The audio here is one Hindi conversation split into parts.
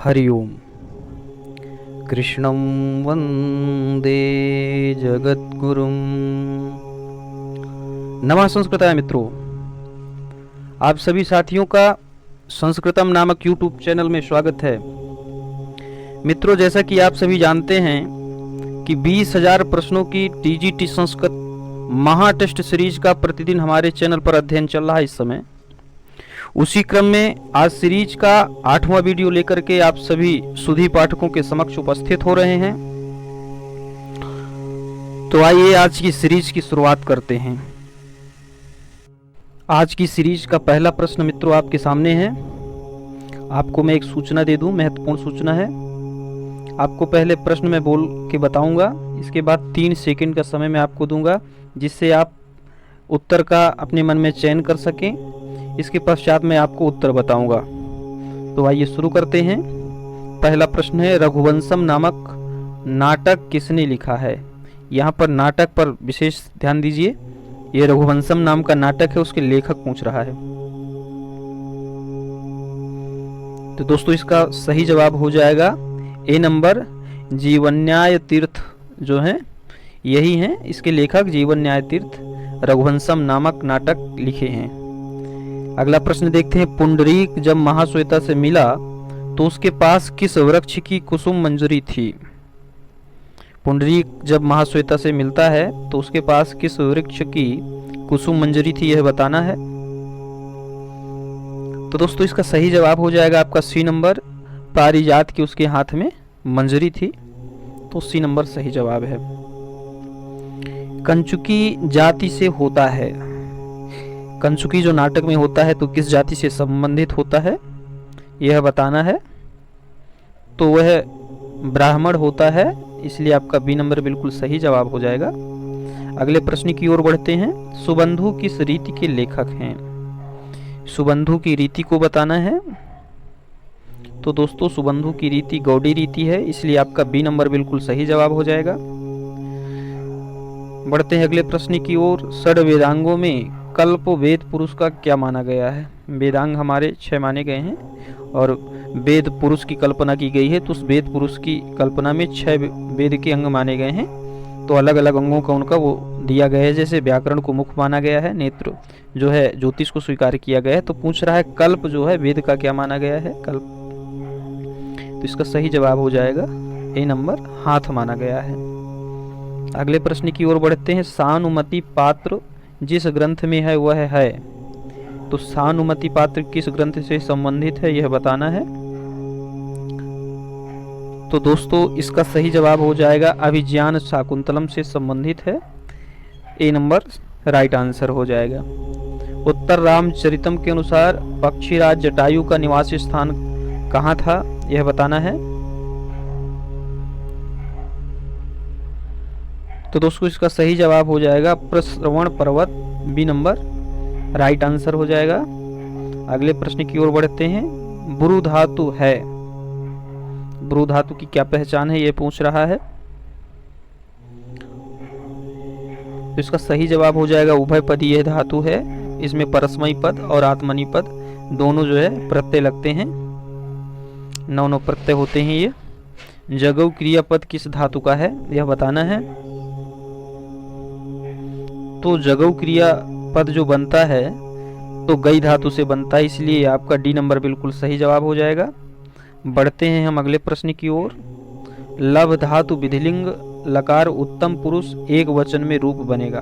हरि ओम। कृष्णं वंदे जगद्गुरुं। नमः संस्कृताय मित्रों, आप सभी साथियों का संस्कृतम नामक यूट्यूब चैनल में स्वागत है। मित्रों, जैसा कि आप सभी जानते हैं कि 20,000 प्रश्नों की टीजीटी संस्कृत महा टेस्ट सीरीज का प्रतिदिन हमारे चैनल पर अध्ययन चल रहा है इस समय। उसी क्रम में आज सीरीज का 8वां वीडियो लेकर के आप सभी सुधी पाठकों के समक्ष उपस्थित हो रहे हैं। तो आइए आज की सीरीज की शुरुआत करते हैं। आज की सीरीज का पहला प्रश्न मित्रों आपके सामने है। आपको मैं एक सूचना दे दूं, महत्वपूर्ण सूचना है। आपको पहले प्रश्न में बोल के बताऊंगा, इसके बाद 3 सेकंड का समय मैं आपको दूंगा जिससे आप उत्तर का अपने मन में चयन कर सकें। इसके पश्चात मैं आपको उत्तर बताऊंगा। तो आइए शुरू करते हैं। पहला प्रश्न है, रघुवंशम नामक नाटक किसने लिखा है? यहाँ पर नाटक पर विशेष ध्यान दीजिए। ये रघुवंशम नाम का नाटक है, उसके लेखक पूछ रहा है। तो दोस्तों इसका सही जवाब हो जाएगा ए नंबर, जीवन्याय तीर्थ जो है यही हैं। इसके लेखक जीवन्याय तीर्थ रघुवंशम नामक नाटक लिखे हैं। अगला प्रश्न देखते हैं, पुंडरीक जब महाश्वेता से मिला तो उसके पास किस वृक्ष की कुसुम मंजरी थी? पुंडरीक जब महाश्वेता से मिलता है तो उसके पास किस वृक्ष की कुसुम मंजरी थी, यह बताना है। तो दोस्तों इसका सही जवाब हो जाएगा आपका सी नंबर, पारिजात की उसके हाथ में मंजरी थी। तो सी नंबर सही जवाब है। कंचुकी जाति से होता है। कंचुकी जो नाटक में होता है तो किस जाति से संबंधित होता है, यह बताना है। तो वह ब्राह्मण होता है, इसलिए आपका बी नंबर बिल्कुल सही जवाब हो जाएगा। अगले प्रश्न की ओर बढ़ते हैं। सुबंधु किस रीति के लेखक हैं? सुबंधु की रीति को बताना है। तो दोस्तों सुबंधु की रीति गौड़ी रीति है, इसलिए आपका बी नंबर बिल्कुल सही जवाब हो जाएगा। बढ़ते हैं अगले प्रश्न की ओर। षड वेदांगों में कल्प वेद पुरुष का क्या माना गया है? वेदांग हमारे 6 माने गए हैं और वेद पुरुष की कल्पना की गई है। तो उस वेद पुरुष की कल्पना में 6 वेद के अंग माने गए हैं। तो अलग अलग अंगों का उनका वो दिया गया है। जैसे व्याकरण को मुख माना गया है, नेत्र जो है ज्योतिष को स्वीकार किया गया है। तो पूछ रहा है कल्प जो है वेद का क्या माना गया है? कल्प। तो इसका सही जवाब हो जाएगा ए नंबर, हाथ माना गया है। अगले प्रश्न की ओर बढ़ते हैं। सानुमति पात्र जिस ग्रंथ में है वह है। तो सानुमति पात्र किस ग्रंथ से संबंधित है, यह बताना है। तो दोस्तों इसका सही जवाब हो जाएगा अभिज्ञान शाकुंतलम से संबंधित है। ए नंबर राइट आंसर हो जाएगा। उत्तर रामचरितम के अनुसार पक्षीराज जटायु का निवास स्थान कहाँ था, यह बताना है। तो दोस्तों इसका सही जवाब हो जाएगा प्रश्रवण पर्वत, बी नंबर राइट आंसर हो जाएगा। अगले प्रश्न की ओर बढ़ते हैं। ब्रू धातु है, ब्रू धातु की क्या पहचान है, यह पूछ रहा है। तो इसका सही जवाब हो जाएगा उभय पदी यह धातु है। इसमें परस्मयी पद और आत्मनी पद दोनों जो है प्रत्यय लगते हैं, 9 प्रत्यय होते हैं ये। जगौ क्रियापद किस धातु का है, यह बताना है। तो जगौ क्रिया पद जो बनता है तो गई धातु से बनता है, इसलिए आपका डी नंबर बिल्कुल सही जवाब हो जाएगा। बढ़ते हैं हम अगले प्रश्न की ओर। लभ धातु विधिलिंग लकार उत्तम पुरुष एक वचन में रूप बनेगा।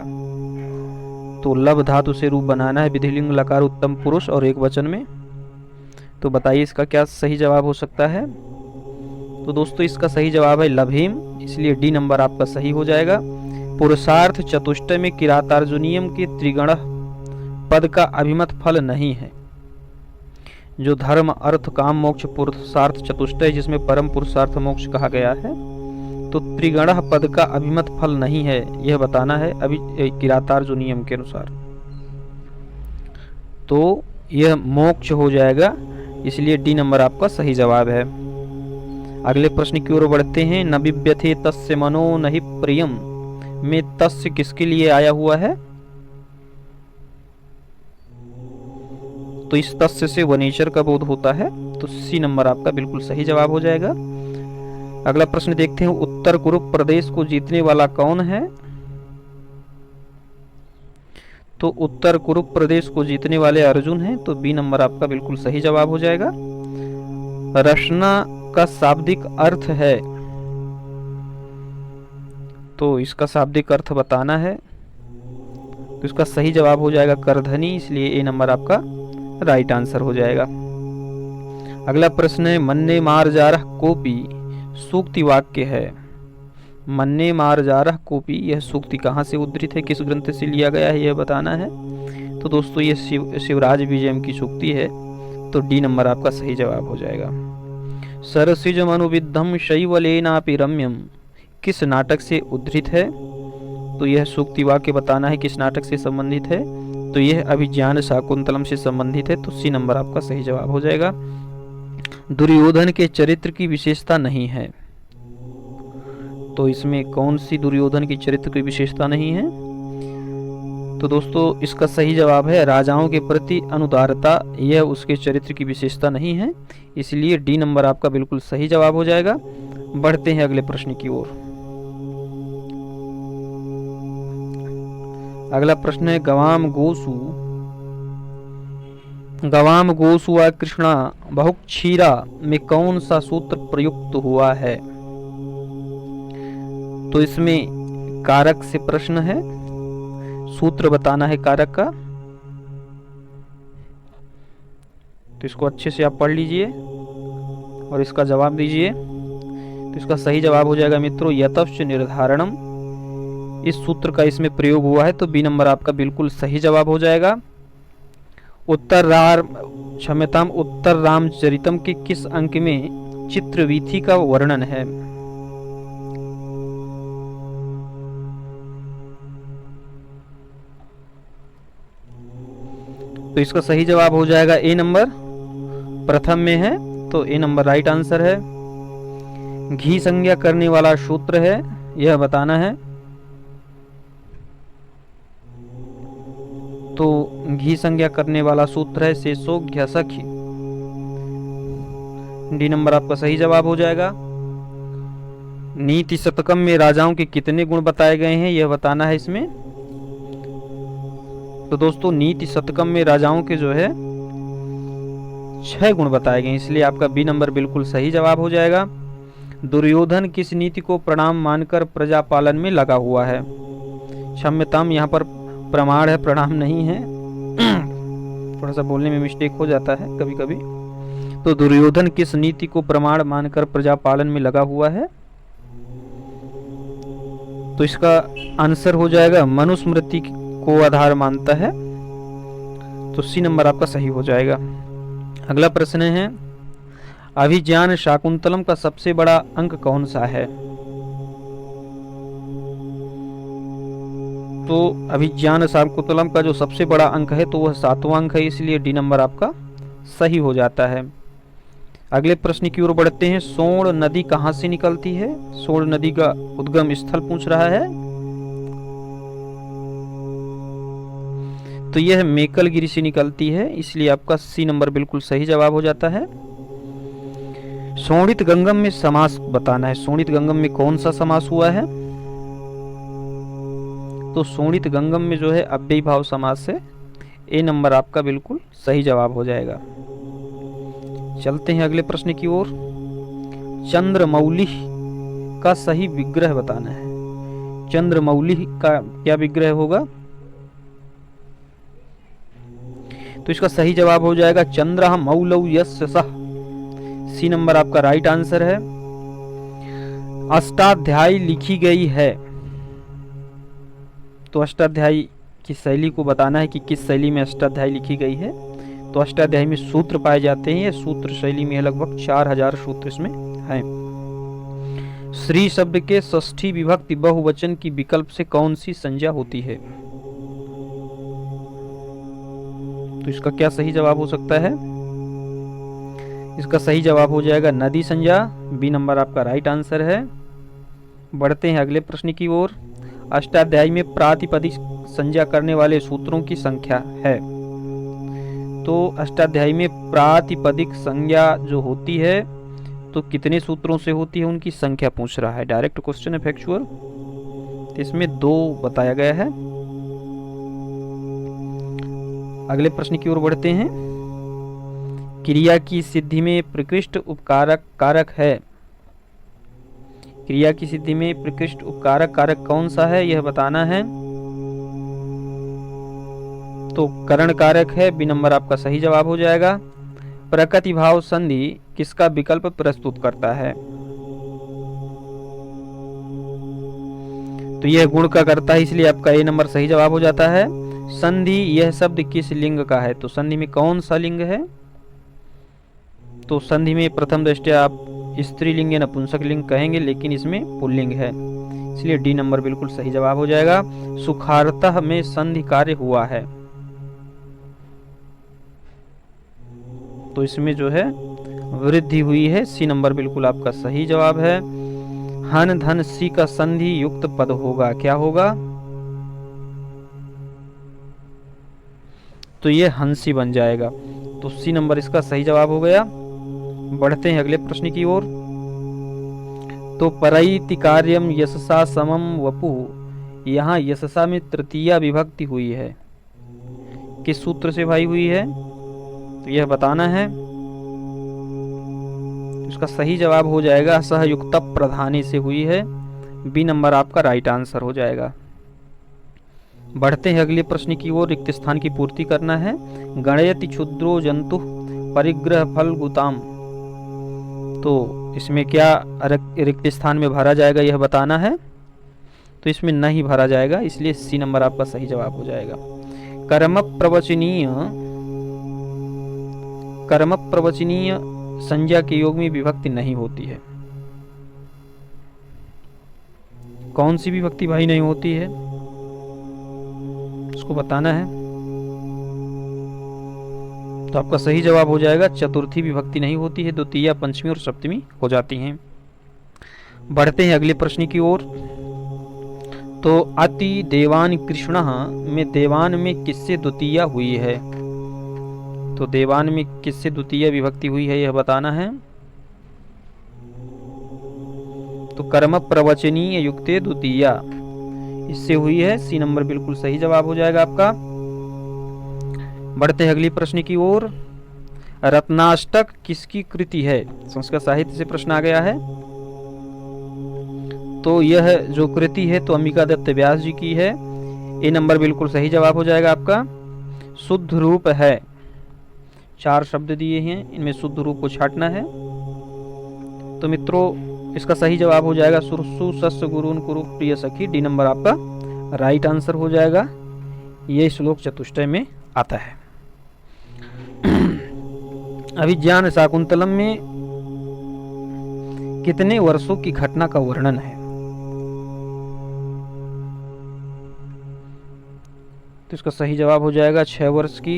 तो लभ धातु से रूप बनाना है विधिलिंग लकार उत्तम पुरुष और एक वचन में। तो बताइए इसका क्या सही जवाब हो सकता है। तो दोस्तों इसका सही जवाब है लभीम, इसलिए डी नंबर आपका सही हो जाएगा। पुरुषार्थ चतुष्टय में किरातार्जुनीयम के त्रिगण पद का अभिमत फल नहीं है। जो धर्म अर्थ काम मोक्ष पुरुषार्थ चतुष्टय जिसमें परम पुरुषार्थ मोक्ष कहा गया है, तो त्रिगण पद का अभिमत फल नहीं है, यह बताना है अभी किरातार्जुनीयम के अनुसार। तो यह मोक्ष हो जाएगा, इसलिए डी नंबर आपका सही जवाब है। अगले प्रश्न की ओर बढ़ते हैं। न बिभ्यथे तस्य मनो नहि प्रियम में तस्य किसके लिए आया हुआ है? तो इस तस्य से वनेचर का बोध होता है, तो सी नंबर आपका बिल्कुल सही जवाब हो जाएगा। अगला प्रश्न देखते हैं, उत्तर कुरुप प्रदेश को जीतने वाला कौन है? तो उत्तर कुरुप प्रदेश को जीतने वाले अर्जुन हैं, तो बी नंबर आपका बिल्कुल सही जवाब हो जाएगा। रशना का शाब्दिक अर्थ है, तो इसका शाब्दिक अर्थ बताना है, तो इसका सही जवाब हो जाएगा करधनी, इसलिए ए नंबर आपका राइट आंसर हो जाएगा। अगला प्रश्न है, मन्ने मार जारह कोपी सूक्ति वाक्य है। मन्ने मार जारह कोपी, यह सूक्ति कहाँ से उद्धृत है, किस ग्रंथ से लिया गया है, यह बताना है। तो दोस्तों ये शिवराज विजयम की सूक्ति है, तो डी नंबर आपका सही जवाब हो जाएगा। सरसिजम अनुविद्धम शैवलेनापि रम्यम किस नाटक से उद्धृत है? तो यह सूक्ति वाक्य बताना है किस नाटक से संबंधित है, तो यह अभिज्ञान शाकुंतलम से संबंधित है, तो सी नंबर आपका सही जवाब हो जाएगा। दुर्योधन के चरित्र की विशेषता नहीं है, तो इसमें कौन सी दुर्योधन की चरित्र की विशेषता नहीं है? तो दोस्तों इसका सही जवाब है राजाओं के प्रति अनुदारता, यह उसके चरित्र की विशेषता नहीं है, इसलिए डी नंबर आपका बिल्कुल सही जवाब हो जाएगा। बढ़ते हैं अगले प्रश्न की ओर। अगला प्रश्न है, गवाम गोसु व कृष्णा बहुक्षीरा में कौन सा सूत्र प्रयुक्त हुआ है? तो इसमें कारक से प्रश्न है, सूत्र बताना है कारक का, तो इसको अच्छे से आप पढ़ लीजिए और इसका जवाब दीजिए। तो इसका सही जवाब हो जाएगा मित्रों यतश्च निर्धारणम, इस सूत्र का इसमें प्रयोग हुआ है, तो बी नंबर आपका बिल्कुल सही जवाब हो जाएगा। उत्तर रामचरितम के किस अंक में चित्रवीथी का वर्णन है? तो इसका सही जवाब हो जाएगा ए नंबर, प्रथम में है, तो ए नंबर राइट आंसर है। घी संज्ञा करने वाला सूत्र है, यह बताना है, तो घी संज्ञा करने वाला सूत्र है शेषो घ्यसखी, डी नंबर आपका सही जवाब हो जाएगा। नीति शतकम में राजाओं के कितने गुण बताए गए हैं, यह बताना है इसमें। तो दोस्तों नीति शतकम में राजाओं के जो है 6 गुण बताए गए, इसलिए आपका बी नंबर बिल्कुल सही जवाब हो जाएगा। दुर्योधन किस नीति को प्रणाम मानकर प्रजा पालन में लगा हुआ है? क्षम्यताम, यहाँ पर प्रमाण है, प्रणाम नहीं है, थोड़ा सा बोलने में मिस्टेक हो जाता है कभी कभी। तो दुर्योधन किस नीति को प्रमाण मानकर प्रजा पालन में लगा हुआ है? तो इसका आंसर हो जाएगा मनुस्मृति को आधार मानता है, तो सी नंबर आपका सही हो जाएगा। अगला प्रश्न है, अभिज्ञान शाकुंतलम का सबसे बड़ा अंक कौन सा है? तो अभिज्ञान शाकुंतलम का जो सबसे बड़ा अंक है, तो वह 7वां अंक है, इसलिए डी नंबर आपका सही हो जाता है। अगले प्रश्न की ओर बढ़ते हैं, सोण नदी कहाँ से निकलती है? सोण नदी का उद्गम स्थल पूछ रहा है, तो यह मेकलगिरी से निकलती है, इसलिए आपका सी नंबर बिल्कुल सही जवाब हो जाता है। शोणित गंगम में समास बताना है, शोणित गंगम में कौन सा समास हुआ है? तो शोणित गंगम में जो है अव्ययी भाव समास है, ए नंबर आपका बिल्कुल सही जवाब हो जाएगा। चलते हैं अगले प्रश्न की ओर। चंद्रमौली का सही विग्रह बताना है। चंद्रमौली का क्या विग्रह होगा? तो इसका सही जवाब हो जाएगा चंद्र मौलौ यस्य सः, सी नंबर आपका राइट आंसर है। अष्टाध्यायी लिखी गई है, तो अष्टाध्यायी की शैली को बताना है कि किस शैली में अष्टाध्यायी लिखी गई है। तो अष्टाध्यायी में सूत्र पाए जाते हैं, ये सूत्र शैली में लगभग 4000 सूत्र इसमें हैं। श्री शब्द के षष्ठी विभक्ति बहुवचन की विकल्प से कौन सी संज्ञा होती है? तो इसका क्या सही जवाब हो सकता है? इसका सही जवाब हो जाएगा नदी संज्ञा, बी नंबर आपका राइट आंसर है। बढ़ते हैं अगले प्रश्न की ओर। अष्टाध्यायी में प्रातिपदिक संज्ञा करने वाले सूत्रों की संख्या है, तो अष्टाध्यायी में प्रातिपदिक संज्ञा जो होती है तो कितने सूत्रों से होती है, उनकी संख्या पूछ रहा है। डायरेक्ट क्वेश्चन है, फैक्चुअल। इसमें 2 बताया गया है। अगले प्रश्न की ओर बढ़ते हैं। क्रिया की सिद्धि में प्रकृष्ट उपकारक कारक है। क्रिया की सिद्धि में प्रकृष्ट उपकारक कारक कौन सा है, यह बताना है। तो करण कारक है, बी नंबर आपका सही जवाब हो जाएगा। प्रकृति भाव संधि किसका विकल्प प्रस्तुत करता है, तो यह गुण का करता है, इसलिए आपका ए नंबर सही जवाब हो जाता है। संधि यह शब्द किस लिंग का है, तो संधि में कौन सा लिंग है, तो संधि में प्रथम दृष्टया आप स्त्रीलिंग या नपुंसक लिंग कहेंगे, लेकिन इसमें पुल्लिंग है, इसलिए डी नंबर बिल्कुल सही जवाब हो जाएगा। सुखार्तः में संधि कार्य हुआ है, तो इसमें जो है वृद्धि हुई है, सी नंबर बिल्कुल आपका सही जवाब है। हन धन सी का संधि युक्त पद होगा, क्या होगा, तो ये हंसी बन जाएगा, तो सी नंबर इसका सही जवाब हो गया। बढ़ते हैं अगले प्रश्न की ओर। तो परैति कार्यम यशसा समम वपु, यहाँ यशसा में तृतीया विभक्ति हुई है, किस सूत्र से भाई हुई है, तो यह बताना है। इसका सही जवाब हो जाएगा सहयुक्त प्रधानी से हुई है, बी नंबर आपका राइट आंसर हो जाएगा। बढ़ते हैं अगले प्रश्न की ओर। रिक्त स्थान की पूर्ति करना है। गणयति क्षुद्रो जंतु परिग्रह फल गुताम, तो इसमें क्या रिक्त स्थान में भरा जाएगा यह बताना है, तो इसमें नहीं भरा जाएगा, इसलिए सी नंबर आपका सही जवाब हो जाएगा। कर्म प्रवचनीय संज्ञा के योग में विभक्ति नहीं होती है, कौन सी विभक्ति भाई नहीं होती है, उसको बताना है। तो आपका सही जवाब हो जाएगा चतुर्थी विभक्ति नहीं होती है, द्वितीया पंचमी और सप्तमी हो जाती हैं। बढ़ते हैं अगले प्रश्न की ओर। तो अति देवान कृष्ण में देवान में किससे द्वितीया हुई है, तो देवान में किससे द्वितीय विभक्ति हुई है यह बताना है। तो कर्म प्रवचनीय युक्ते द्वितीया इससे हुई है, सी नंबर बिल्कुल सही जवाब हो जाएगा आपका। बढ़ते हैं अगली प्रश्न की ओर। रत्नाष्टक किसकी कृति है, संस्कृत साहित्य से प्रश्न आ गया है। तो यह जो कृति है तो अंबिका दत्त व्यास जी की है, ए नंबर बिल्कुल सही जवाब हो जाएगा आपका। शुद्ध रूप है, 4 शब्द दिए हैं, इनमें शुद्ध रूप को छाटना है। तो मित्रों इसका सही जवाब हो जाएगा सुरसु सस्य गुरुन कुरु प्रिय सखी, डी नंबर आपका राइट आंसर हो जाएगा। ये श्लोक चतुष्टय में आता है। अभिज्ञान शाकुंतलम में कितने वर्षों की घटना का वर्णन है, तो इसका सही जवाब हो जाएगा 6 वर्ष की।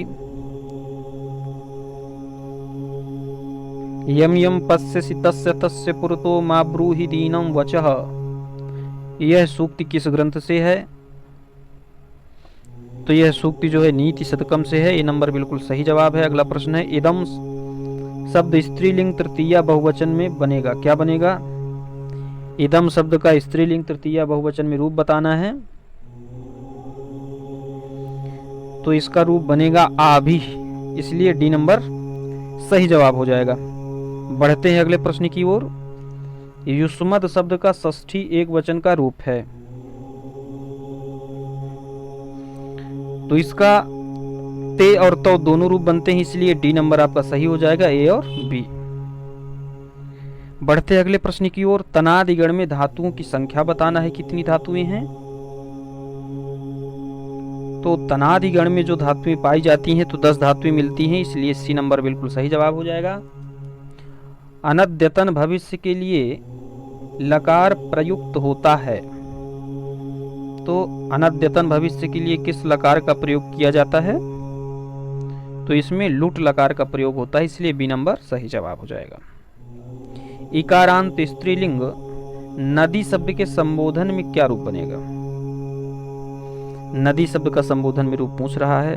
यम यम पश्यसि तस्य तस्य पुरतो मा ब्रूहि दीनम वचः, यह सूक्ति किस ग्रंथ से है, तो यह सूक्ति जो है नीति शतकम से है, ये नंबर बिल्कुल सही जवाब है। अगला प्रश्न है इदम शब्द स्त्रीलिंग तृतीया बहुवचन में बनेगा, क्या बनेगा, इदम शब्द का स्त्रीलिंग तृतीया बहुवचन में रूप बताना है। तो इसका रूप बनेगा आभि, इसलिए डी नंबर सही जवाब हो जाएगा। बढ़ते हैं अगले प्रश्न की ओर। युष्मद शब्द का षष्ठी एक वचन का रूप है, तो इसका ते और तो दोनों रूप बनते हैं, इसलिए डी नंबर आपका सही हो जाएगा, ए और बी। बढ़ते हैं अगले प्रश्न की ओर। तनादिगण में धातुओं की संख्या बताना है, कितनी धातुएं हैं, तो तनादिगण में जो धातुएं पाई जाती हैं तो 10 धातुएं मिलती हैं, इसलिए सी नंबर बिल्कुल सही जवाब हो जाएगा। अनद्यतन भविष्य के लिए लकार प्रयुक्त होता है, तो अनद्यतन भविष्य के लिए किस लकार का प्रयोग किया जाता है, तो इसमें लुट लकार का प्रयोग होता है, इसलिए बी नंबर सही जवाब हो जाएगा। इकारांत स्त्रीलिंग नदी शब्द के संबोधन में क्या रूप बनेगा, नदी शब्द का संबोधन में रूप पूछ रहा है।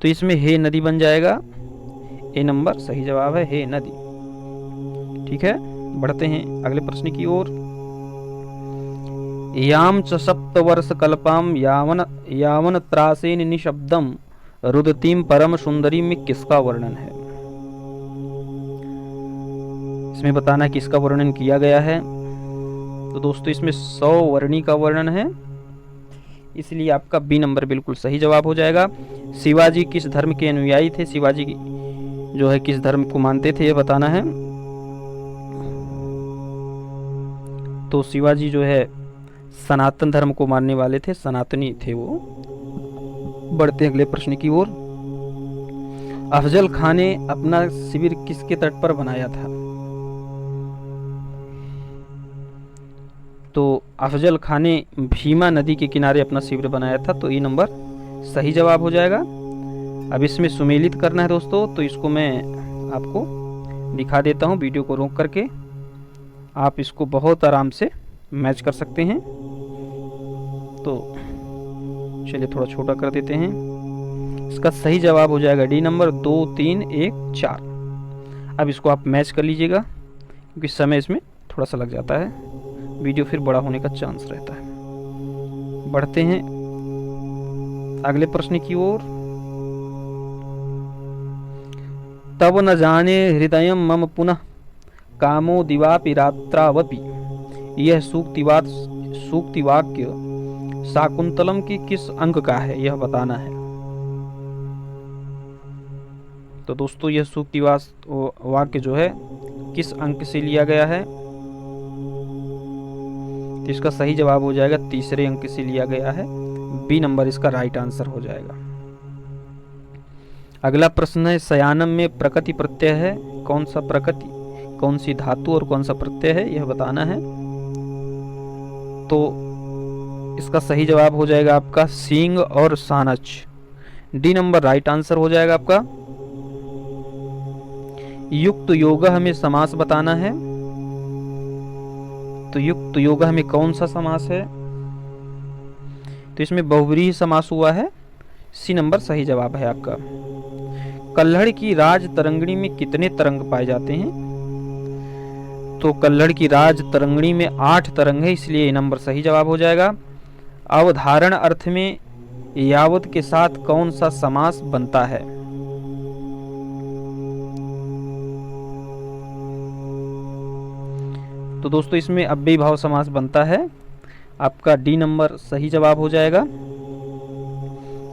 तो इसमें हे नदी बन जाएगा। ए नंबर सही जवाब है, हे नदी। ठीक है, बढ़ते हैं अगले प्रश्न की ओर। याम च सप्तवर्ष कल्पाम यावन यावन त्रासेन निशब्दम रुदतीम परम सुंदरी में किसका वर्णन है? इसमें बताना किसका वर्णन किया गया है। तो दोस्तों इसमें 100 वर्णी का वर्णन है, इसलिए आपका बी नंबर बिल्कुल सही जवाब हो जाएगा। शिवाजी किस धर्म के अनुयायी थे? शिवाजी जो है किस धर्म को मानते थे, ये बताना है। तो शिवाजी जो है सनातन धर्म को मानने वाले थे, सनातनी थे वो। बढ़ते अगले प्रश्न की ओर। अफजल खान ने अपना शिविर किसके तट पर बनाया था? तो अफजल खान ने भीमा नदी के किनारे अपना शिविर बनाया था, तो ये नंबर सही जवाब हो जाएगा। अब इसमें सुमेलित करना है दोस्तों, तो इसको मैं आपको दिखा देता हूँ वीडियो को रोक करके। आप इसको बहुत आराम से मैच कर सकते हैं। तो चलिए थोड़ा छोटा कर देते हैं। इसका सही जवाब हो जाएगा डी नंबर 2 3 1 4। अब इसको आप मैच कर लीजिएगा, क्योंकि समय इसमें थोड़ा सा लग जाता है, वीडियो फिर बड़ा होने का चांस रहता है। बढ़ते हैं अगले प्रश्न की ओर। तब न जाने हृदय मम पुनः कामो दिवापि रात्रावपि, यह सूक्ति वाक्य शाकुंतलम की किस अंक का है, यह बताना है। तो दोस्तों यह सूक्ति वाक्य जो है किस अंक से लिया गया है? तो इसका सही जवाब हो जाएगा तीसरे अंक से लिया गया है। बी नंबर इसका राइट आंसर हो जाएगा। अगला प्रश्न है, शयानम में प्रकृति प्रत्यय है, कौन सा प्रकृति, कौन सी धातु और कौन सा प्रत्यय है, यह बताना है। तो इसका सही जवाब हो जाएगा आपका सींग और सानच। डी नंबर राइट आंसर हो जाएगा आपका। युक्त योग हमें समास बताना है। तो युक्त योग हमें कौन सा समास है? तो इसमें बहुव्रीहि समास हुआ है, सी नंबर सही जवाब है आपका। कल्हड़ की राज तरंगिणी में कितने तरंग पाए जाते हैं? तो कल्हड़ की राज तरंगिणी में 8 तरंग है, इसलिए ये नंबर सही जवाब हो जाएगा। अवधारण अर्थ में यावत के साथ कौन सा समास बनता है? तो दोस्तों इसमें अव्ययी भाव समास बनता है, आपका डी नंबर सही जवाब हो जाएगा।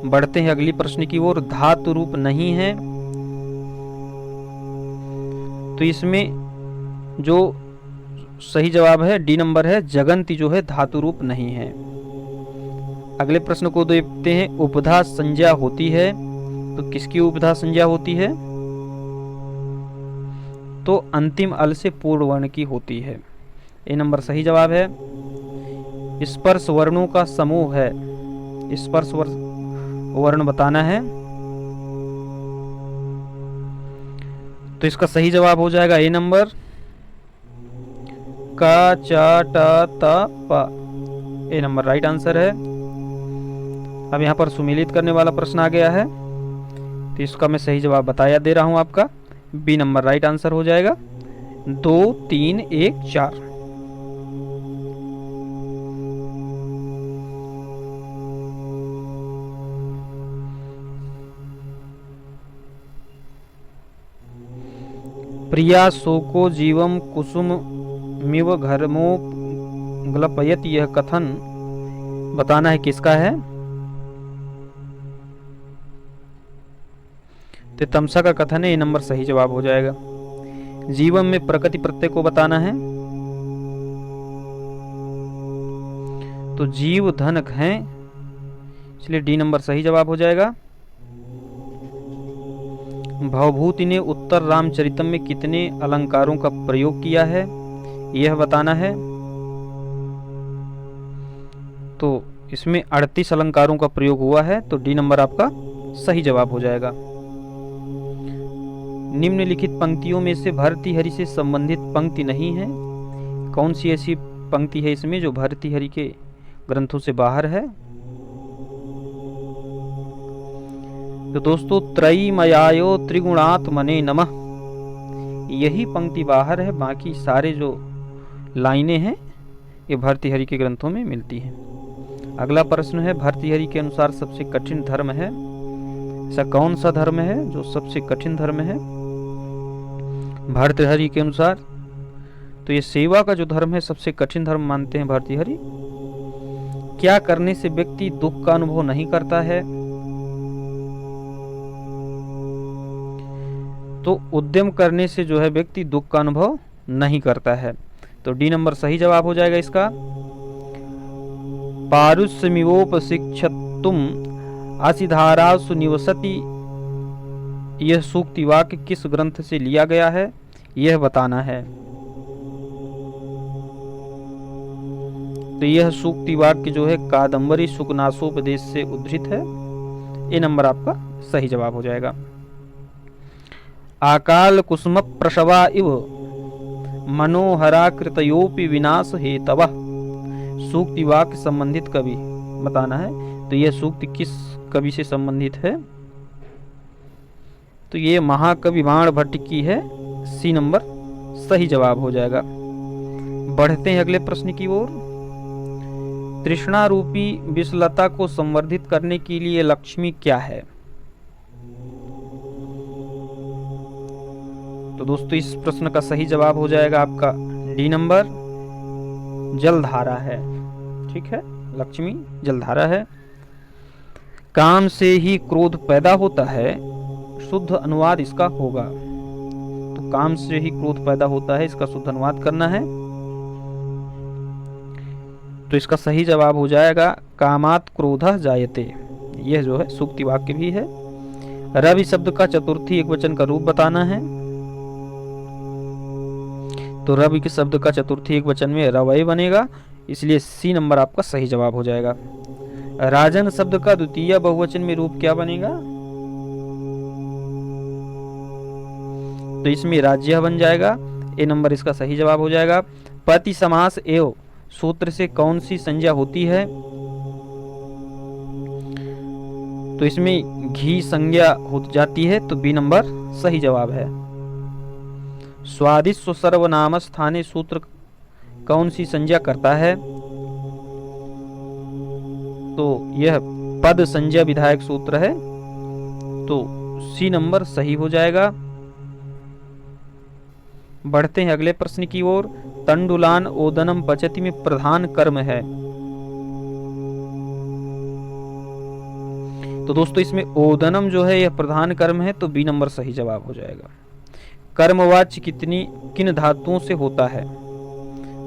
बढ़ते हैं अगली प्रश्न की ओर। धातु रूप नहीं है, तो इसमें जो सही जवाब है डी नंबर है, जगंती जो है धातु रूप नहीं है। अगले प्रश्न को देखते हैं। उपधा संज्ञा होती है, तो किसकी उपधा संज्ञा होती है? तो अंतिम अल से पूर्ण वर्ण की होती है, ये नंबर सही जवाब है। स्पर्श वर्णों का समूह है, स्पर्श वर्ण बताना है। तो इसका सही जवाब हो जाएगा ए नंबर, का चा टा ता पा, ए नंबर राइट आंसर है। अब यहाँ पर सुमेलित करने वाला प्रश्न आ गया है, तो इसका मैं सही जवाब बताया दे रहा हूं आपका। बी नंबर राइट आंसर हो जाएगा। 2 3 1 4। प्रिया शोको जीवम कुसुम मिव घरमो ग्लपयत, यह कथन बताना है किसका है? तो तमसा का कथन है, ये नंबर सही जवाब हो जाएगा। जीवम में प्रकृति प्रत्यय को बताना है। तो जीव धन हैं, इसलिए डी नंबर सही जवाब हो जाएगा। भवभूति ने उत्तर रामचरितम में कितने अलंकारों का प्रयोग किया है, यह बताना है। तो इसमें 38 अलंकारों का प्रयोग हुआ है, तो डी नंबर आपका सही जवाब हो जाएगा। निम्नलिखित पंक्तियों में से भर्तृहरि से संबंधित पंक्ति नहीं है, कौन सी ऐसी पंक्ति है इसमें जो भर्तृहरि के ग्रंथों से बाहर है? तो दोस्तों त्रयीमयायो त्रिगुणात्मने नमः, यही पंक्ति बाहर है, बाकी सारे जो लाइनें हैं ये भर्तृहरि के ग्रंथों में मिलती हैं। अगला प्रश्न है, भर्तृहरि के अनुसार सबसे कठिन धर्म है, ऐसा कौन सा धर्म है जो सबसे कठिन धर्म है भर्तृहरि के अनुसार? तो ये सेवा का जो धर्म है सबसे कठिन धर्म मानते हैं भर्तृहरि। क्या करने से व्यक्ति दुख का अनुभव नहीं करता है? तो उद्यम करने से जो है व्यक्ति दुख का अनुभव नहीं करता है। तो डी नंबर सही जवाब हो जाएगा इसका। पारुष्यमिवोपशिक्षतुम असिधारासु निवसति, यह सूक्ति वाक्य किस ग्रंथ से लिया गया है यह बताना है। तो यह सूक्ति वाक्य जो है कादंबरी सुकनासोपदेश से उद्धृत है। ये नंबर आपका सही जवाब हो जाएगा। आकाल कुसुम प्रसवा इव मनोहराकृतयोपि विनाश हेतवः, सूक्ति वाक्य संबंधित कवि बताना है। तो यह सूक्ति किस कवि से संबंधित है? तो ये महाकवि बाण भट्ट की है। सी नंबर सही जवाब हो जाएगा। बढ़ते हैं अगले प्रश्न की ओर। तृष्णा रूपी विषलता को संवर्धित करने के लिए लक्ष्मी क्या है? तो दोस्तों इस प्रश्न का सही जवाब हो जाएगा आपका डी नंबर, जलधारा है। ठीक है, लक्ष्मी जलधारा है। काम से ही क्रोध पैदा होता है, शुद्ध अनुवाद इसका होगा। तो काम से ही क्रोध पैदा होता है, इसका शुद्ध अनुवाद करना है। तो इसका सही जवाब हो जाएगा कामात् क्रोधः जायते। यह जो है सूक्ति वाक्य भी है। रवि शब्द का चतुर्थी एकवचन का रूप बताना है। तो रवि के शब्द का चतुर्थी एकवचन में रवै बनेगा, इसलिए सी नंबर आपका सही जवाब हो जाएगा। राजन शब्द का द्वितीय बहुवचन में रूप क्या बनेगा? तो इसमें राज्य बन जाएगा। ए नंबर इसका सही जवाब हो जाएगा। पति समास एव सूत्र से कौन सी संज्ञा होती है? तो इसमें घी संज्ञा हो जाती है, तो बी नंबर सही जवाब है। स्वादिष्ट सर्वनाम स्थाने सूत्र कौन सी संज्ञा करता है? तो यह पद संज्ञा विधायक सूत्र है, तो सी नंबर सही हो जाएगा। बढ़ते हैं अगले प्रश्न की ओर। तंडुलान ओदनम पचति में प्रधान कर्म है। तो दोस्तों इसमें ओदनम जो है यह प्रधान कर्म है, तो बी नंबर सही जवाब हो जाएगा। कर्मवाच्य किन धातुओं से होता है?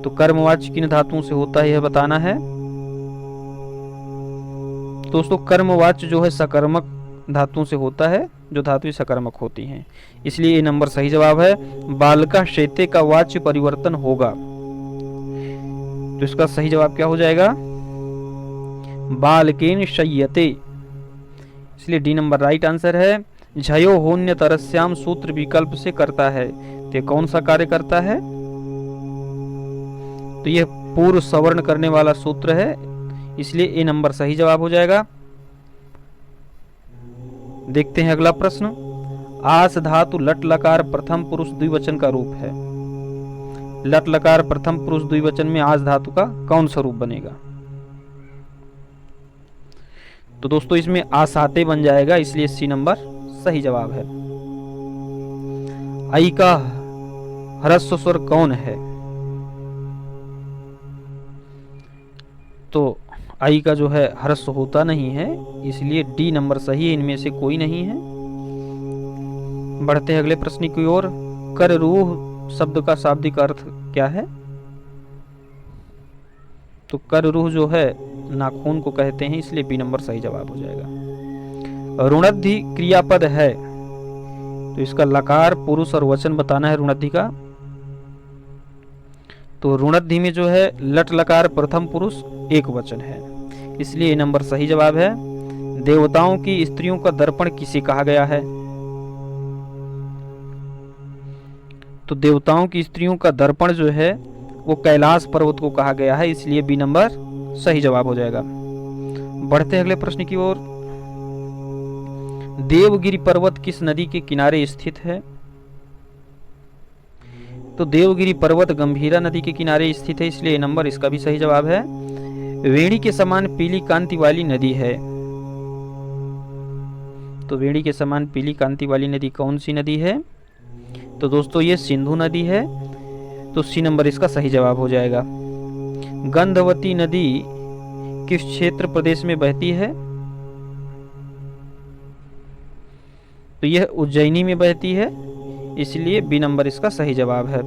तो कर्मवाच्य किन धातुओं से होता है यह बताना है। दोस्तों कर्मवाच्य जो है सकर्मक धातुओं से होता है, जो धातुएं सकर्मक होती हैं, इसलिए ये नंबर सही जवाब है। बालका शेते का वाच्य परिवर्तन होगा, तो इसका सही जवाब क्या हो जाएगा? बालकेन शय्यते, इसलिए डी नंबर राइट आंसर है। झयो होन्य तरस्याम सूत्र विकल्प से करता है, तो कौन सा कार्य करता है? तो यह पूर्व सवर्ण करने वाला सूत्र है, इसलिए ए नंबर सही जवाब हो जाएगा। देखते हैं अगला प्रश्न। आस धातु लट लकार प्रथम पुरुष द्विवचन का रूप है। लट लकार प्रथम पुरुष द्विवचन में आस धातु का कौन सा रूप बनेगा? तो दोस्तों इसमें आसाते बन जाएगा, इसलिए सी नंबर सही जवाब है। आई का ह्रस्व स्वर कौन है? तो आई का जो है ह्रस्व होता नहीं है, इसलिए डी नंबर सही है, इनमें से कोई नहीं है। बढ़ते हैं अगले प्रश्न की ओर। कर रूह शब्द का शाब्दिक अर्थ क्या है? तो कर रूह जो है नाखून को कहते हैं, इसलिए बी नंबर सही जवाब हो जाएगा। ऋणद्धि क्रियापद है, तो इसका लकार पुरुष और वचन बताना है ऋणद्धि का। तो ऋणद्धि में जो है लट लकार प्रथम पुरुष एक वचन है, इसलिए ये नंबर सही जवाब है। देवताओं की स्त्रियों का दर्पण किसे कहा गया है? तो देवताओं की स्त्रियों का दर्पण जो है वो कैलाश पर्वत को कहा गया है, इसलिए बी नंबर सही जवाब हो जाएगा। बढ़ते हैं अगले प्रश्न की ओर। देवगिरी पर्वत किस नदी के किनारे स्थित है? तो देवगिरी पर्वत गंभीरा नदी के किनारे स्थित है, इसलिए नंबर इसका भी सही जवाब है। वेणी के समान पीली कांति वाली नदी है, तो वेणी के समान पीली कांति वाली नदी कौन सी नदी है? तो दोस्तों ये सिंधु नदी है, तो सी नंबर इसका सही जवाब हो जाएगा। गंधवती नदी किस क्षेत्र प्रदेश में बहती है? तो यह उज्जैनी में बहती है, इसलिए बी नंबर इसका सही जवाब है।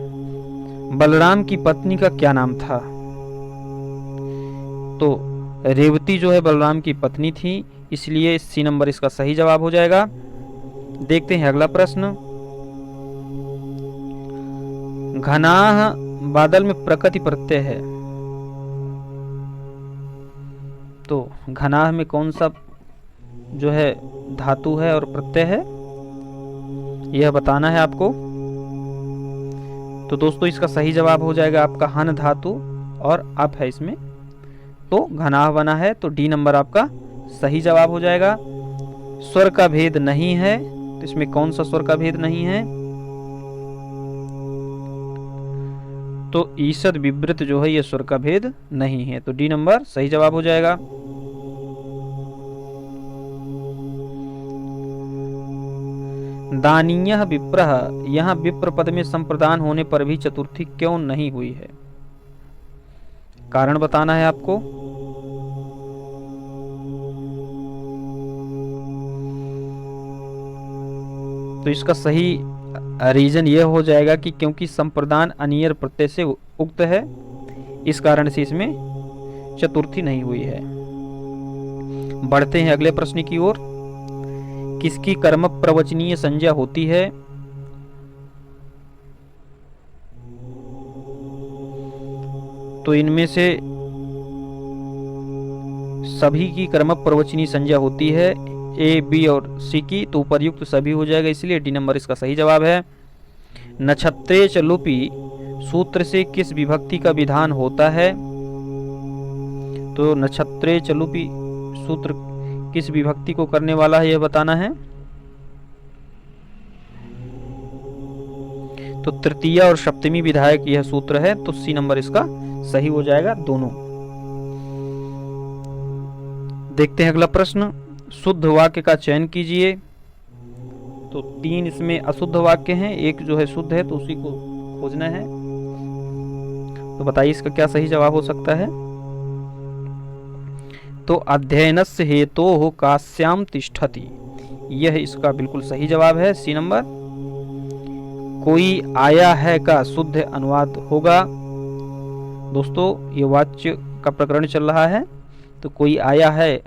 बलराम की पत्नी का क्या नाम था? तो रेवती जो है बलराम की पत्नी थी, इसलिए सी नंबर इसका सही जवाब हो जाएगा। देखते हैं अगला प्रश्न। घनाह बादल में प्रकृति प्रत्यय है, तो घनाह में कौन सा जो है धातु है और प्रत्यय है, यह बताना है आपको। तो दोस्तों इसका सही जवाब हो जाएगा आपका हन धातु और अप है इसमें, तो घनाह बना है, तो डी नंबर आपका सही जवाब हो जाएगा। स्वर का भेद नहीं है, तो इसमें कौन सा स्वर का भेद नहीं है? तो ईसद विवृत जो है ये स्वर का भेद नहीं है, तो डी नंबर सही जवाब हो जाएगा। दानीय विप्रह, यहाँ विप्र पद में संप्रदान होने पर भी चतुर्थी क्यों नहीं हुई है? कारण बताना है आपको। तो इसका सही रीजन यह हो जाएगा कि क्योंकि संप्रदान अनियर प्रत्यय से उक्त है, इस कारण से इसमें चतुर्थी नहीं हुई है। बढ़ते हैं अगले प्रश्न की ओर। किसकी कर्म प्रवचनीय संज्ञा होती है? तो इनमें से सभी की कर्म प्रवचनीय संज्ञा होती है, ए बी और सी की, तो उपर्युक्त सभी हो जाएगा, इसलिए डी नंबर इसका सही जवाब है। नक्षत्रे च लुपि सूत्र से किस विभक्ति का विधान होता है? तो नक्षत्रे च लुपि सूत्र किस विभक्ति को करने वाला है, यह बताना है। तो तृतीय और सप्तमी विधायक यह सूत्र है, तो सी नंबर इसका सही हो जाएगा दोनों। देखते हैं अगला प्रश्न। शुद्ध वाक्य का चयन कीजिए। तो 3 इसमें अशुद्ध वाक्य हैं, एक जो है शुद्ध है, तो उसी को खोजना है। तो बताइए इसका क्या सही जवाब हो सकता है? तो अध्ययनस्य हेतोः काश्याम तिष्ठति, यह इसका बिल्कुल सही जवाब है, सी नंबर। कोई आया है का शुद्ध अनुवाद होगा। दोस्तों ये वाच्य का प्रकरण चल रहा है, तो कोई आया है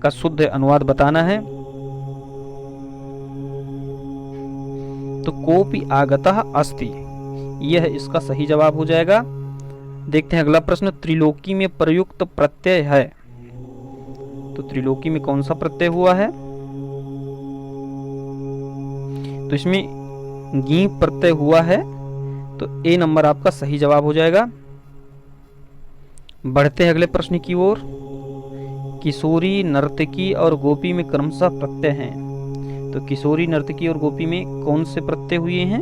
का शुद्ध अनुवाद बताना है। तो कोपि आगतः अस्ति, यह इसका सही जवाब हो जाएगा। देखते हैं अगला प्रश्न। त्रिलोकी में प्रयुक्त प्रत्यय है, तो त्रिलोकी में कौन सा प्रत्यय हुआ है? तो इसमें गी प्रत्यय हुआ है, तो ए नंबर आपका सही जवाब हो जाएगा। बढ़ते हैं अगले प्रश्न की ओर। किशोरी, नर्तकी और गोपी में क्रमशः प्रत्यय हैं, तो किशोरी, नर्तकी और गोपी में कौन से प्रत्यय हुए हैं,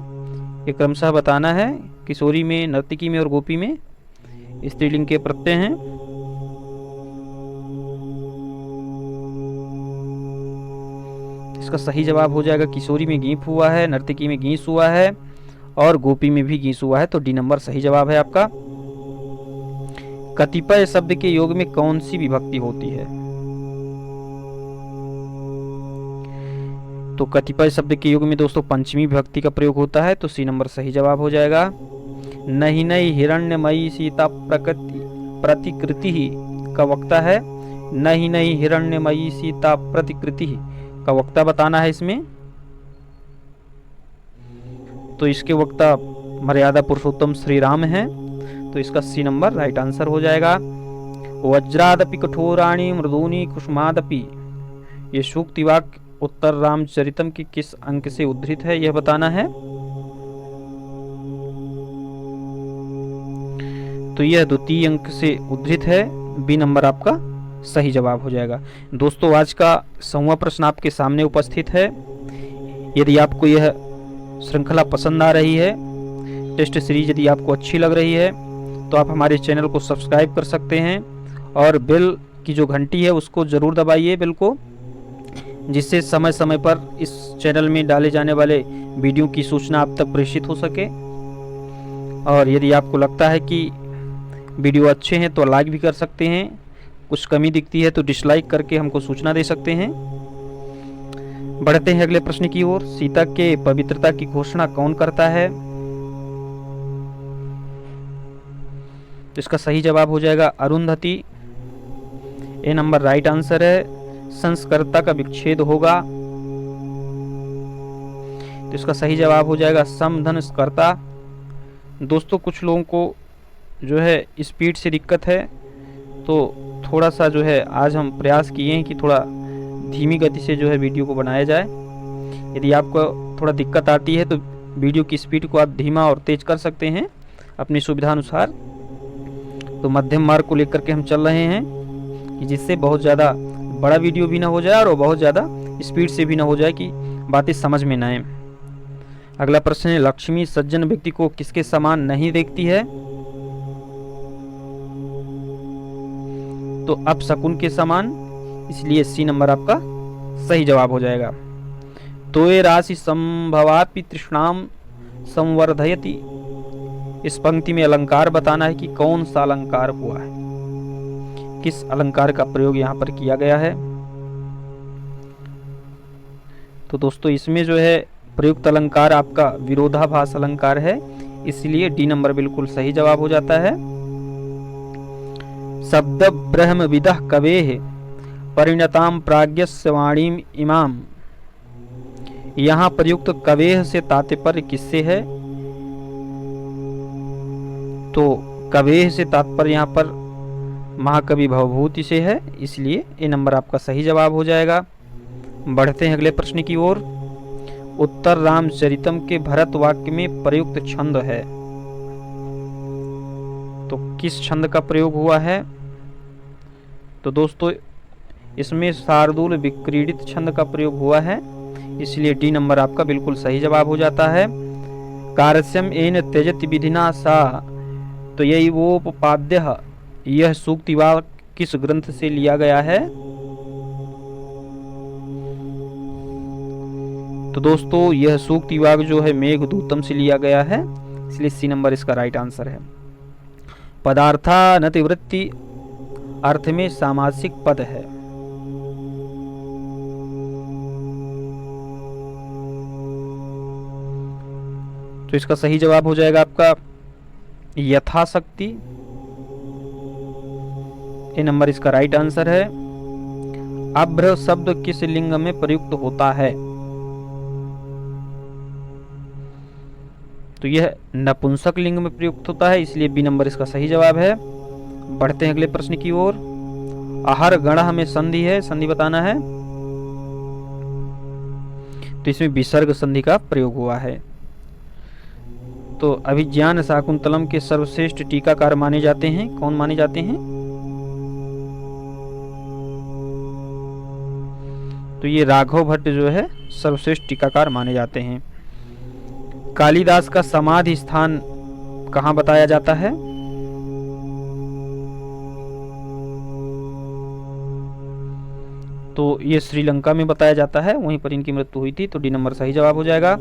ये क्रमशः बताना है। किशोरी में, नर्तकी में और गोपी में स्त्रीलिंग के प्रत्यय हैं। इसका सही जवाब हो जाएगा किशोरी में गीप हुआ है, नर्तकी में गीस हुआ है और गोपी में भी गीस हुआ है, तो डी नंबर सही जवाब है आपका। कतिपय शब्द के योग में कौन सी विभक्ति होती है? तो कतिपय शब्द के योग में दोस्तों पंचमी विभक्ति का प्रयोग होता है, तो सी नंबर सही जवाब हो जाएगा। नहीं नहीं हिरण्यमयी सीता प्रतिकृति का वक्ता है, नहीं नहीं हिरण्यमयी सीता प्रतिकृति का वक्ता बताना है इसमें। तो इसके वक्ता मर्यादा पुरुषोत्तम श्री राम हैं, तो इसका सी नंबर राइट आंसर हो जाएगा। वज्रादपि कठोराणि मृदूनि कुसुमादपि, ये सूक्ति वाक्य उत्तर रामचरितम के किस अंक से उद्धृत है, यह बताना है। तो यह द्वितीय अंक से उद्धृत है, बी नंबर आपका सही जवाब हो जाएगा। दोस्तों आज का 100वां प्रश्न आपके सामने उपस्थित है। यदि आपको यह श्रृंखला पसंद आ रही है, टेस्ट सीरीज यदि आपको अच्छी लग रही है, तो आप हमारे चैनल को सब्सक्राइब कर सकते हैं और बेल की जो घंटी है उसको ज़रूर दबाइए बेल को, जिससे समय समय पर इस चैनल में डाले जाने वाले वीडियो की सूचना आप तक प्रेषित हो सके। और यदि आपको लगता है कि वीडियो अच्छे हैं तो लाइक भी कर सकते हैं, कुछ कमी दिखती है तो डिसलाइक करके हमको सूचना दे सकते हैं। बढ़ते हैं अगले प्रश्न की ओर। सीता के पवित्रता की घोषणा कौन करता है? तो इसका सही जवाब हो जाएगा अरुंधति। ए नंबर राइट आंसर है। संस्कर्ता का विच्छेद होगा, तो इसका सही जवाब हो जाएगा समधनस्कर्ता। दोस्तों कुछ लोगों को जो है स्पीड से दिक्कत है, तो थोड़ा सा जो है आज हम प्रयास किए हैं कि थोड़ा धीमी गति से जो है वीडियो को बनाया जाए। यदि आपको थोड़ा दिक्कत आती है तो वीडियो की स्पीड को आप धीमा और तेज कर सकते हैं अपनी सुविधा अनुसार। तो मध्यम मार्ग को लेकर के हम चल रहे हैं कि जिससे बहुत ज़्यादा बड़ा वीडियो भी ना हो जाए और बहुत ज़्यादा स्पीड से भी ना हो जाए कि बातें समझ में ना आए। अगला प्रश्न है, लक्ष्मी सज्जन व्यक्ति को किसके समान नहीं देखती है? तो अपशकुन के समान, इसलिए सी नंबर आपका सही जवाब हो जाएगा। तोय राशि संभवापि तृष्णाम संवर्धयति। इस पंक्ति में अलंकार बताना है कि कौन सा अलंकार हुआ है, किस अलंकार का प्रयोग यहाँ पर किया गया है। तो दोस्तों इसमें जो है प्रयुक्त अलंकार आपका विरोधाभास अलंकार है, इसलिए डी नंबर बिल्कुल सही जवाब हो जाता है। शब्द ब्रह्म विदः कवेः परिणताम प्राज्ञस्य वाणीम इमाम। यहाँ प्रयुक्त कवेः से तात्पर्य किससे है? तो कवेः से तात्पर्य यहाँ पर महाकवि भवभूति से है, इसलिए ए नंबर आपका सही जवाब हो जाएगा। बढ़ते हैं अगले प्रश्न की ओर। उत्तर रामचरितम के भरत वाक्य में प्रयुक्त छंद है, तो किस छंद का प्रयोग हुआ है? तो दोस्तों इसमें शार्दूल विक्रीडित छंद का प्रयोग हुआ है, इसलिए डी नंबर आपका बिल्कुल सही जवाब हो जाता है। कारस्यम एन त्यजति विधिना सा तो यही वोपाद्य, यह सूक्ति वाक्य किस ग्रंथ से लिया गया है? तो दोस्तों यह सूक्ति वाक्य जो है मेघदूतम से लिया गया है, इसलिए सी नंबर इसका राइट आंसर है। पदार्थानतिवृत्ति अर्थ में सामासिक पद है। तो इसका सही जवाब हो जाएगा आपका यथाशक्ति। ए नंबर इसका राइट आंसर है। अभ्र शब्द किस लिंग में प्रयुक्त होता है? तो यह नपुंसक लिंग में प्रयुक्त होता है, इसलिए बी नंबर इसका सही जवाब है। बढ़ते हैं अगले प्रश्न की ओर। आहर गणः में संधि है, संधि बताना है। तो इसमें विसर्ग संधि का प्रयोग हुआ है। तो अभिज्ञान शाकुंतलम के सर्वश्रेष्ठ टीकाकार माने जाते हैं, कौन माने जाते हैं? तो ये राघव भट्ट जो है सर्वश्रेष्ठ टीकाकार माने जाते हैं। कालिदास का समाधि स्थान कहाँ बताया जाता है? तो ये श्रीलंका में बताया जाता है, वहीं पर इनकी मृत्यु हुई थी, तो डी नंबर सही जवाब हो जाएगा।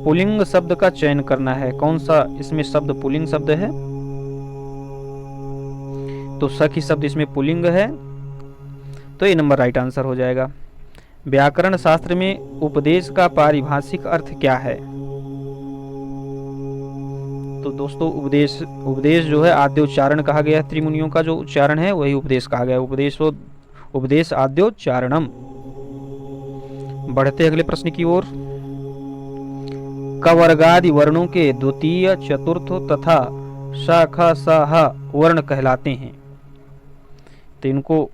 पुल्लिंग शब्द का चयन करना है, कौन सा इसमें शब्द पुल्लिंग शब्द है? तो सखी शब्द इसमें पुल्लिंग है, तो ये नंबर राइट आंसर हो जाएगा। व्याकरण शास्त्र में उपदेश का पारिभाषिक अर्थ क्या है? तो दोस्तों उपदेश जो है आद्योच्चारण कहा गया है, त्रिमुनियों का जो उच्चारण है वही उपदेश कहा गया है। उपदेश आद्योच्चारणम। बढ़ते अगले प्रश्न की ओर। कवर्गादि वर्णों के द्वितीय, चतुर्थ तथा शाखा साहा वर्ण कहलाते हैं, तो इनको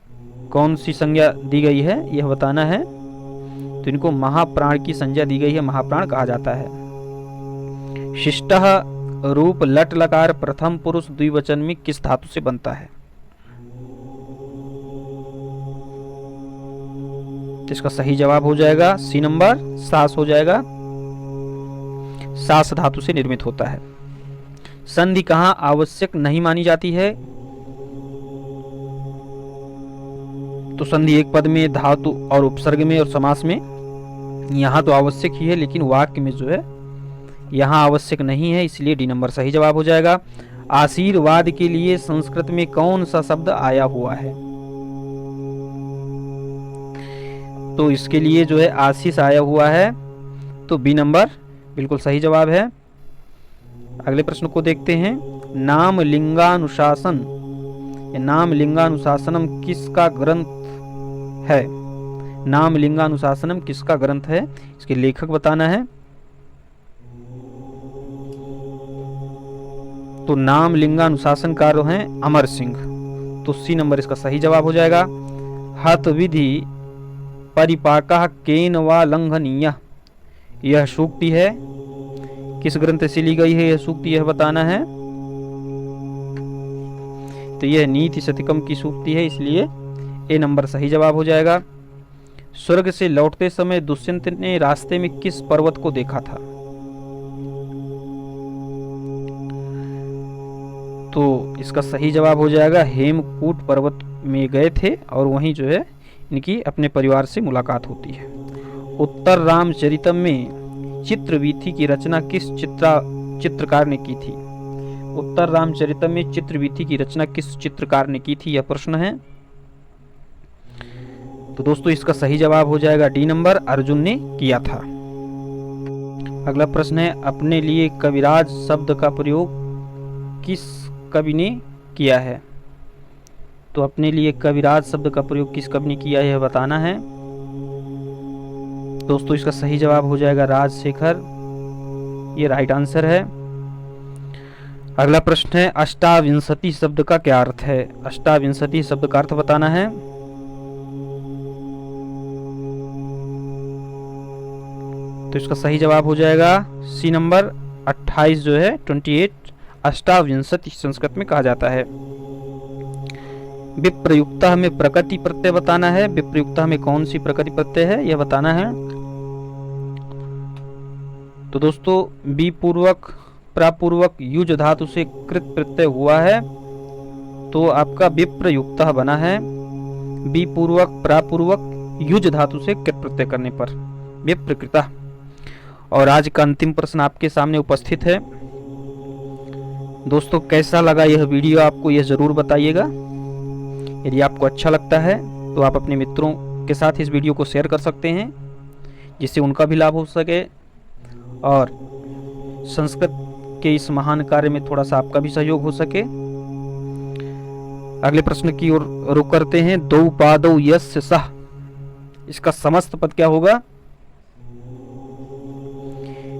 कौन सी संज्ञा दी गई है यह बताना है। तो इनको महाप्राण की संज्ञा दी गई है, महाप्राण कहा जाता है। शिष्टः रूप लट लकार प्रथम पुरुष द्विवचन में किस धातु से बनता है? तो इसका सही जवाब हो जाएगा सी नंबर, सास हो जाएगा। सास धातु से निर्मित होता है। संधि कहाँ आवश्यक नहीं मानी जाती है? तो संधि एक पद में, धातु और उपसर्ग में और समास में। यहाँ तो आवश्यक ही है, लेकिन वाक्य में जो है यहाँ आवश्यक नहीं है, इसलिए डी नंबर सही जवाब हो जाएगा। आशीर्वाद के लिए संस्कृत में कौन सा शब्द आया हुआ है? तो इसके लिए जो है आशीष आया हुआ है, तो बी नंबर बिल्कुल सही जवाब है। अगले प्रश्न को देखते हैं। नाम लिंगानुशासन, नाम लिंगानुशासनम किसका ग्रंथ है? नाम लिंगानुशासनम किसका ग्रंथ है? इसके लेखक बताना है। तो नाम लिंगानुशासनकार हैं अमर सिंह, तो सी नंबर इसका सही जवाब हो जाएगा। हत विधि परिपाकः केन वा लंघनीय, यह सूक्ति है, किस ग्रंथ से ली गई है यह सूक्ति, यह बताना है। तो यह नीति शतकम की सूक्ति है, इसलिए ए नंबर सही जवाब हो जाएगा। स्वर्ग से लौटते समय दुष्यंत ने रास्ते में किस पर्वत को देखा था? तो इसका सही जवाब हो जाएगा हेमकूट पर्वत में गए थे और वहीं जो है इनकी अपने परिवार से मुलाकात होती है। उत्तर रामचरितम में चित्रवीथी की रचना किस चित्रकार ने की थी? उत्तर रामचरितम में चित्रवीथी की रचना किस चित्रकार ने की थी, यह प्रश्न है। तो दोस्तों इसका सही जवाब हो जाएगा डी नंबर, अर्जुन ने किया था। अगला प्रश्न है, अपने लिए कविराज शब्द का प्रयोग किस कवि ने किया है? तो अपने लिए कविराज शब्द का प्रयोग किस कवि ने किया है, यह बताना है। दोस्तों इसका सही जवाब हो जाएगा राजशेखर, ये राइट आंसर है। अगला प्रश्न है, अष्टाविंशति शब्द का क्या अर्थ है? अष्टाविंशति शब्द का अर्थ बताना है। तो इसका सही जवाब हो जाएगा सी नंबर, 28 जो है 28 अष्टाविंशति संस्कृत में कहा जाता है। विप्रयुक्तः में प्रकृति प्रत्यय बताना है। विप्रयुक्तः में कौन सी प्रकृति प्रत्यय है, यह बताना है। तो दोस्तों बी पूर्वक प्रापूर्वक युज धातु से कृत प्रत्यय हुआ है, तो आपका विप्रयुक्तः बना है। बी पूर्वक प्रापूर्वक युज धातु से कृत प्रत्यय करने पर विप्रकृतः। और आज का अंतिम प्रश्न आपके सामने उपस्थित है। दोस्तों कैसा लगा यह वीडियो, आपको यह जरूर बताइएगा। यदि आपको अच्छा लगता है तो आप अपने मित्रों के साथ इस वीडियो को शेयर कर सकते हैं, जिससे उनका भी लाभ हो सके और संस्कृत के इस महान कार्य में थोड़ा सा आपका भी सहयोग हो सके। अगले प्रश्न की ओर रुख करते हैं। दो पादौ यस्य सः, इसका समस्त पद क्या होगा?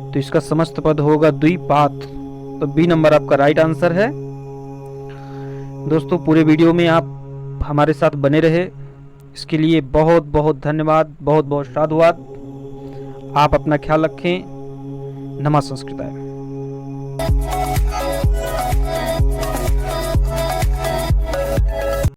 तो इसका समस्त पद होगा द्विपात, तो बी नंबर आपका राइट आंसर है। दोस्तों पूरे वीडियो में आप हमारे साथ बने रहे, इसके लिए बहुत बहुत धन्यवाद, बहुत बहुत साधुवाद। आप अपना ख्याल रखें। नमः संस्कृताय।